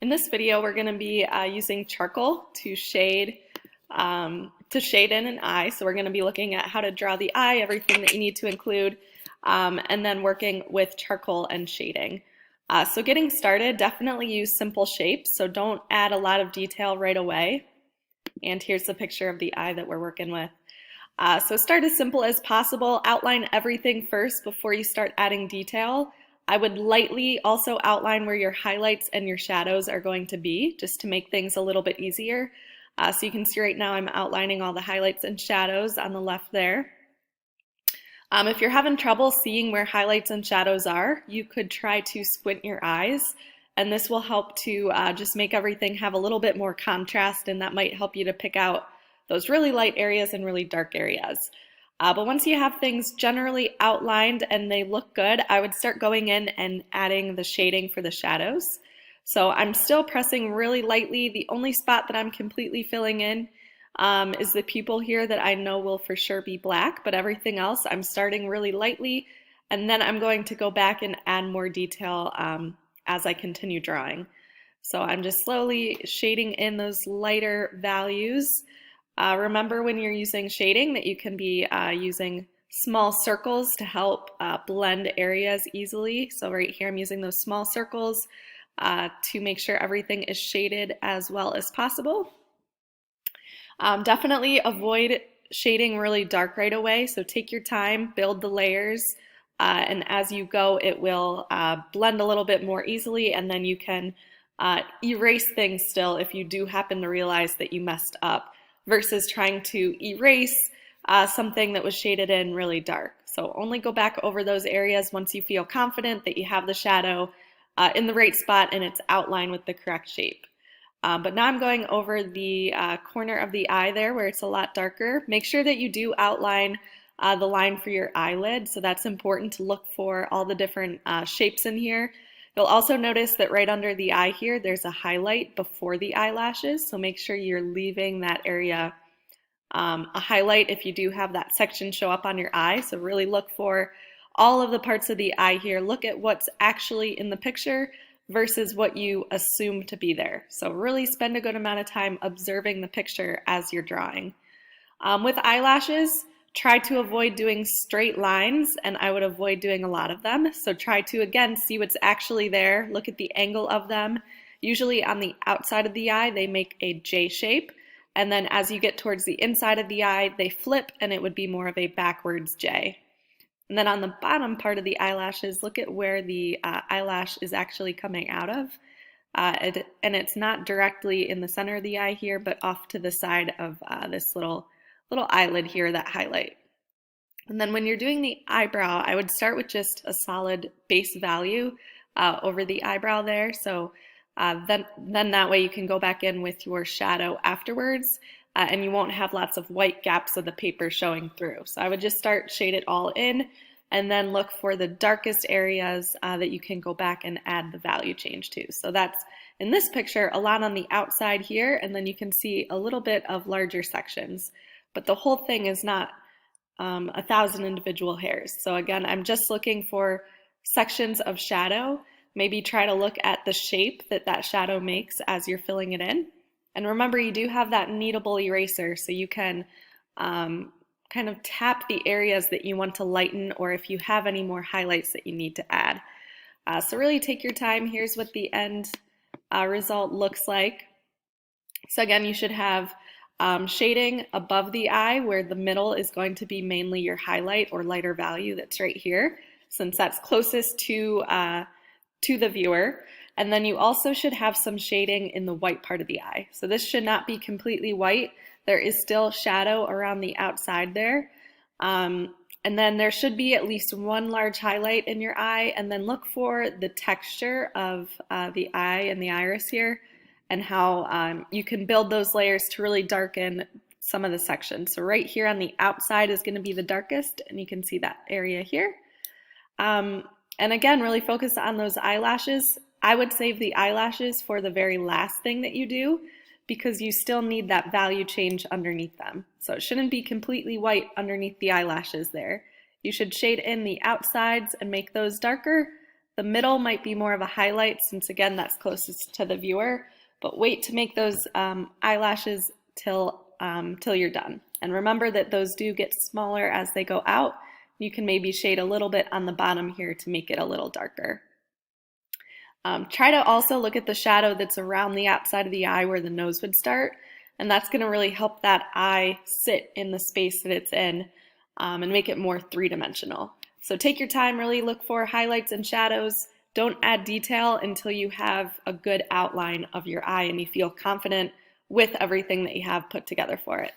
In this video, we're going to be using charcoal to shade in an eye. So we're going to be looking at how to draw the eye, everything that you need to include, and then working with charcoal and shading. So getting started, definitely use simple shapes. So don't add a lot of detail right away. And here's the picture of the eye that we're working with. So start as simple as possible. Outline everything first before you start adding detail. I would lightly also outline where your highlights and your shadows are going to be, just to make things a little bit easier. So you can see right now I'm outlining all the highlights and shadows on the left there. If you're having trouble seeing where highlights and shadows are, you could try to squint your eyes, and this will help to just make everything have a little bit more contrast, and that might help you to pick out those really light areas and really dark areas. But once you have things generally outlined and they look good, I would start going in and adding the shading for the shadows. So I'm still pressing really lightly. The only spot that I'm completely filling in is the pupil here that I know will for sure be black, but everything else I'm starting really lightly, and then I'm going to go back and add more detail as I continue drawing. So I'm just slowly shading in those lighter values. Remember when you're using shading that you can be using small circles to help blend areas easily. So right here I'm using those small circles to make sure everything is shaded as well as possible. Definitely avoid shading really dark right away, so take your time, build the layers, and as you go it will blend a little bit more easily, and then you can erase things still if you do happen to realize that you messed up, versus trying to erase something that was shaded in really dark. So only go back over those areas once you feel confident that you have the shadow in the right spot and it's outlined with the correct shape. But now I'm going over the corner of the eye there where it's a lot darker. Make sure that you do outline the line for your eyelid, so that's important to look for all the different shapes in here. You'll also notice that right under the eye here, there's a highlight before the eyelashes, so make sure you're leaving that area a highlight if you do have that section show up on your eye. So really look for all of the parts of the eye here. Look at what's actually in the picture versus what you assume to be there. So really spend a good amount of time observing the picture as you're drawing. With eyelashes, try to avoid doing straight lines, and I would avoid doing a lot of them. So try to, again, see what's actually there. Look at the angle of them. Usually on the outside of the eye, they make a J shape. And then as you get towards the inside of the eye, they flip, and it would be more of a backwards J. And then on the bottom part of the eyelashes, look at where the eyelash is actually coming out of. And it's not directly in the center of the eye here, but off to the side of this little eyelid here, that highlight. And then when you're doing the eyebrow, I would start with just a solid base value over the eyebrow there. So then that way you can go back in with your shadow afterwards, and you won't have lots of white gaps of the paper showing through. So I would just shade it all in, and then look for the darkest areas that you can go back and add the value change to. So that's, in this picture, a lot on the outside here, and then you can see a little bit of larger sections. But the whole thing is not 1,000 individual hairs. So again, I'm just looking for sections of shadow. Maybe try to look at the shape that that shadow makes as you're filling it in. And remember, you do have that kneadable eraser, so you can kind of tap the areas that you want to lighten, or if you have any more highlights that you need to add. So really take your time. Here's what the end result looks like. So again, you should have shading above the eye, where the middle is going to be mainly your highlight or lighter value that's right here, since that's closest to the viewer. And then you also should have some shading in the white part of the eye. So this should not be completely white. There is still shadow around the outside there. And then there should be at least one large highlight in your eye, and then look for the texture of the eye and the iris here, and how you can build those layers to really darken some of the sections. So right here on the outside is going to be the darkest, and you can see that area here. And again, really focus on those eyelashes. I would save the eyelashes for the very last thing that you do, because you still need that value change underneath them. So it shouldn't be completely white underneath the eyelashes there. You should shade in the outsides and make those darker, The middle might be more of a highlight since again that's closest to the viewer, but wait to make those eyelashes till you're done. And remember that those do get smaller as they go out. You can maybe shade a little bit on the bottom here to make it a little darker. Try to also look at the shadow that's around the outside of the eye where the nose would start, and that's going to really help that eye sit in the space that it's in and make it more three-dimensional. So take your time, really look for highlights and shadows. Don't add detail until you have a good outline of your eye and you feel confident with everything that you have put together for it.